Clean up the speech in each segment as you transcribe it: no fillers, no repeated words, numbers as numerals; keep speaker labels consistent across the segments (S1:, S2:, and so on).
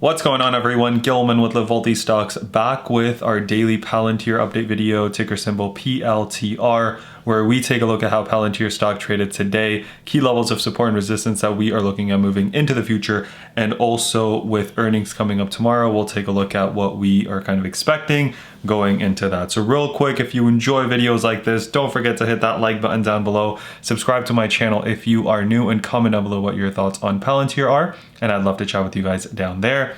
S1: What's going on, everyone? Gilman with Wellthy Stocks, back with our daily Palantir update video, ticker symbol PLTR, where we take a look at how Palantir stock traded today, key levels of support and resistance that we are looking at moving into the future, and also with earnings coming up tomorrow, we'll take a look at what we are kind of expecting going into that. So real quick, if you enjoy videos like this, don't forget to hit that like button down below, subscribe to my channel if you are new, and comment down below what your thoughts on Palantir are, and I'd love to chat with you guys down there.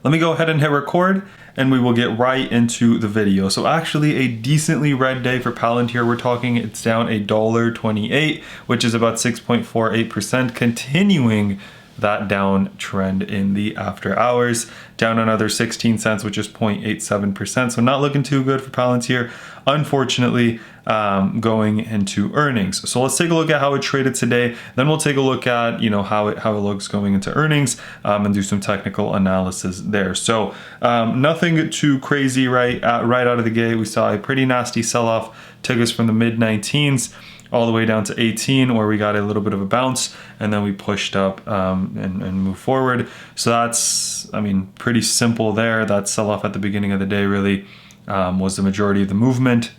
S1: Let me go ahead and hit record and we will get right into the video. So actually a decently red day for Palantir. We're talking it's down $1.28, which is about 6.48%, continuing that downtrend in the after hours, down another 16 cents, which is 0.87%. So not looking too good for Palantir, unfortunately, going into earnings. So let's take a look at how it traded today. Then we'll take a look at, how it looks going into earnings, and do some technical analysis there. So nothing too crazy right out of the gate. We saw a pretty nasty sell-off, took us from the mid-19s all the way down to 18, where we got a little bit of a bounce, and then we pushed up and moved forward. So that's, pretty simple there. That sell-off at the beginning of the day really was the majority of the movement.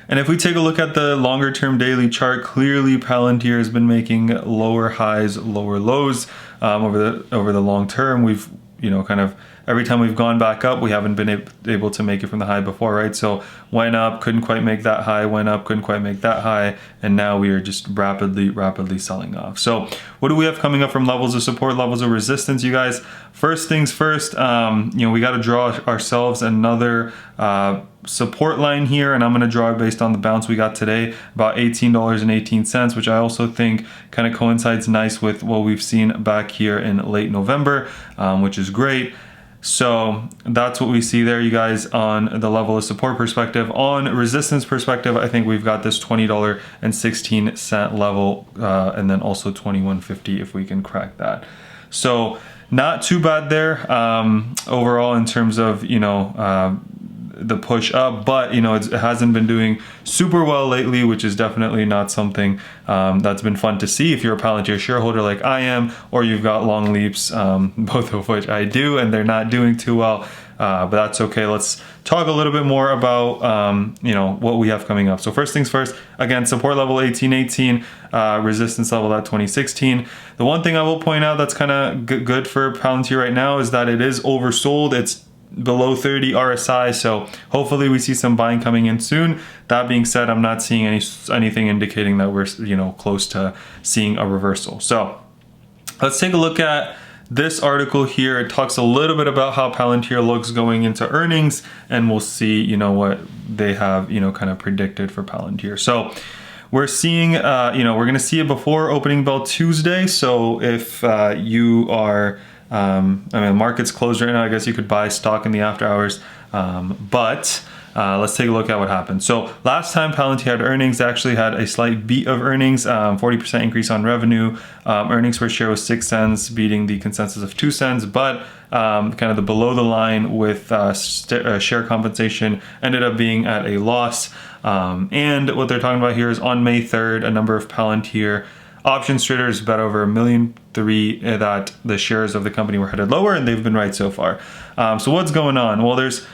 S1: And if we take a look at the longer term daily chart, clearly Palantir has been making lower highs, lower lows over the long term. We've, kind of every time we've gone back up, we haven't been able to make it from the high before, right? So went up, couldn't quite make that high, went up, couldn't quite make that high, and now we are just rapidly selling off. So what do we have coming up from levels of support, levels of resistance, you guys? First things first, we got to draw ourselves another support line here, and I'm going to draw it based on the bounce we got today, about $18.18, which I also think kind of coincides nice with what we've seen back here in late November, which is great. So that's what we see there, you guys, on the level of support perspective. On resistance perspective, I think we've got this $20.16 level, and then also $21.50 if we can crack that. So not too bad there overall in terms of, the push up, but it hasn't been doing super well lately, which is definitely not something that's been fun to see if you're a Palantir shareholder like I am, or you've got long leaps, both of which I do, and they're not doing too well, but that's okay. Let's talk a little bit more about what we have coming up. So first things first, again, support level 1818, resistance level at 2016. The one thing I will point out that's kind of good for Palantir right now is that it is oversold. It's below 30 RSI, so hopefully we see some buying coming in soon. That being said, I'm not seeing anything indicating that we're close to seeing a reversal. So let's take a look at this article here. It talks a little bit about how Palantir looks going into earnings, and we'll see what they have kind of predicted for Palantir. So we're seeing we're going to see it before opening bell Tuesday. So if you are the market's closed right now, I guess you could buy stock in the after hours, but let's take a look at what happened. So last time Palantir had earnings, they actually had a slight beat of earnings, 40% increase on revenue. Earnings per share was 6 cents, beating the consensus of 2 cents, but kind of the below the line with share compensation ended up being at a loss. And what they're talking about here is on May 3rd, a number of Palantir options traders bet over 1.3 million that the shares of the company were headed lower, and they've been right so far. So what's going on? Well, there's,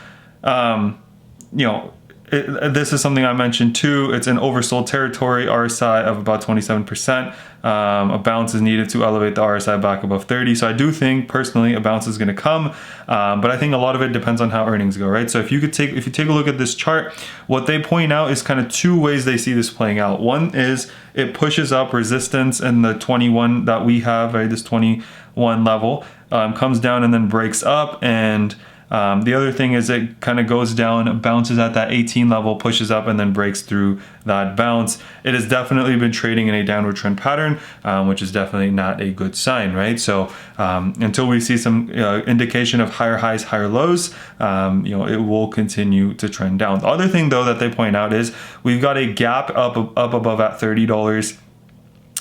S1: this is something I mentioned too. It's an oversold territory, RSI of about 27%. A bounce is needed to elevate the RSI back above 30. So I do think personally a bounce is going to come, but I think a lot of it depends on how earnings go, right? So if you take a look at this chart, what they point out is kind of two ways they see this playing out. One is it pushes up resistance in the 21 that we have, right? This 21 level comes down and then breaks up, and the other thing is it kind of goes down, bounces at that 18 level, pushes up, and then breaks through that bounce. It has definitely been trading in a downward trend pattern, which is definitely not a good sign, right? So until we see some indication of higher highs, higher lows, it will continue to trend down. The other thing though that they point out is we've got a gap up above at $30.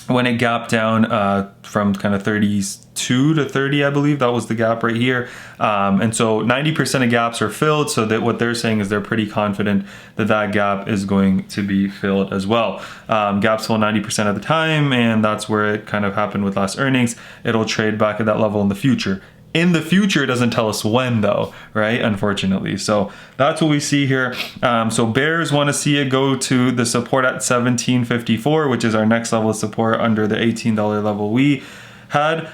S1: when it gapped down from kind of 32 to 30, I believe that was the gap right here. And so 90% of gaps are filled. So that what they're saying is they're pretty confident that that gap is going to be filled as well. Gaps fill 90% of the time, and that's where it kind of happened with last earnings. It'll trade back at that level in the future. In the future, it doesn't tell us when though, right? Unfortunately. So that's what we see here. So bears want to see it go to the support at 1754, which is our next level of support under the $18 level we had.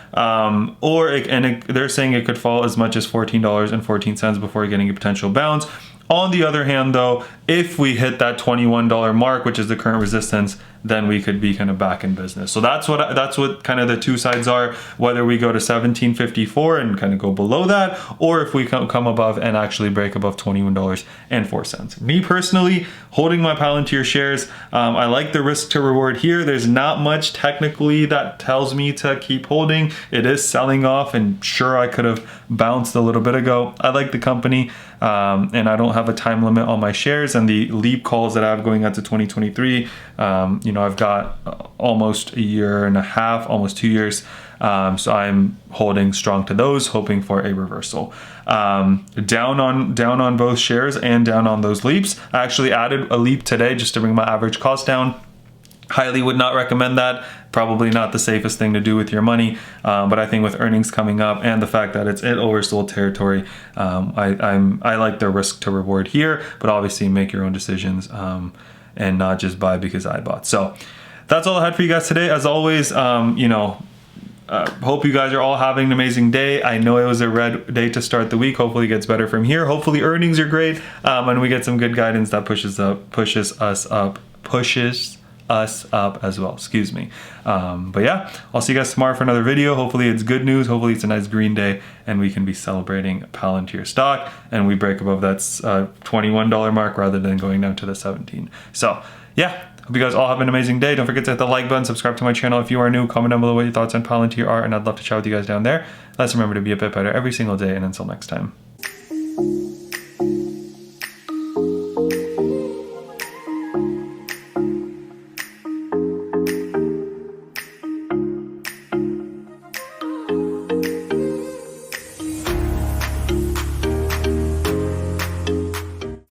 S1: They're saying it could fall as much as $14.14 before getting a potential bounce. On the other hand though, if we hit that $21 mark, which is the current resistance, then we could be kind of back in business. So that's what kind of the two sides are, whether we go to 1754 and kind of go below that, or if we come above and actually break above $21.04. Me personally, holding my Palantir shares, I like the risk to reward here. There's not much technically that tells me to keep holding. It is selling off, and sure, I could have bounced a little bit ago. I like the company, and I don't have a time limit on my shares, and the leap calls that I have going out to 2023, I've got almost a year and a half, almost 2 years. So I'm holding strong to those, hoping for a reversal. Down on both shares and down on those leaps. I actually added a leap today just to bring my average cost down. Highly would not recommend that. Probably not the safest thing to do with your money, but I think with earnings coming up and the fact that it's in oversold territory, I like the risk to reward here, but obviously make your own decisions and not just buy because I bought. So that's all I had for you guys today. As always, hope you guys are all having an amazing day. I know it was a red day to start the week. Hopefully it gets better from here. Hopefully earnings are great, and we get some good guidance that pushes us up as well, excuse me. But yeah, I'll see you guys tomorrow for another video. Hopefully it's good news. Hopefully it's a nice green day and we can be celebrating Palantir stock and we break above that $21 mark rather than going down to the 17. So yeah, hope you guys all have an amazing day. Don't forget to hit the like button, subscribe to my channel if you are new, comment down below what your thoughts on Palantir are, and I'd love to chat with you guys down there. Let's remember to be a bit better every single day, and until next time.